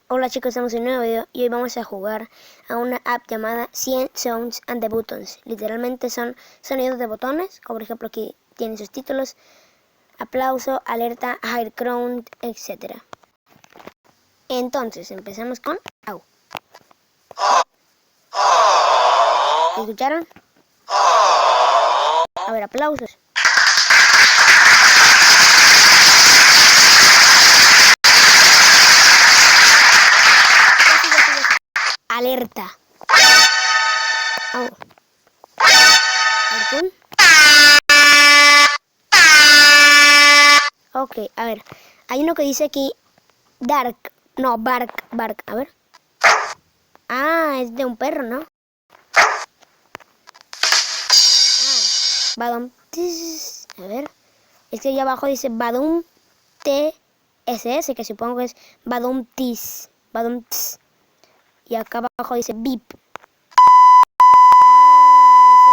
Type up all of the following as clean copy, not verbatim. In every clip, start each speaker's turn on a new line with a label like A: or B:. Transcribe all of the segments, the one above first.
A: Hola chicos, estamos en un nuevo video y hoy vamos a jugar a una app llamada 100 Sounds and the Buttons. Literalmente son sonidos de botones, como por ejemplo aquí tienen sus títulos: aplauso, alerta, high ground, etc. Entonces empezamos con au. ¿Escucharon? A ver, aplausos. Alerta. Au. ¿Algún? Ok, a ver. Hay uno que dice aquí dark. No, bark. A ver. Ah, es de un perro, ¿no? Badum tis. A ver. Es que ahí abajo dice Badum TSS, que supongo que es Badum tis. Badum tis. Y acá abajo dice beep. Ese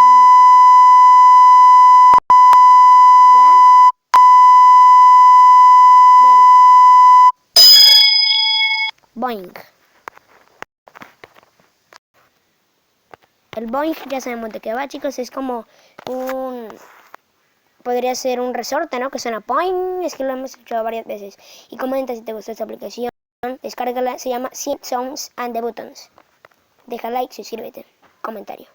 A: beep. ¿Ya? Bell. Boing. El boing ya sabemos de qué va, chicos. Es como un... podría ser un resorte, ¿no? Que suena boing. Es que lo hemos escuchado varias veces. Y comenta si te gustó esta aplicación. Descárgala. Se llama 100 Sounds and the Buttons. Deja like, suscríbete. Comentario.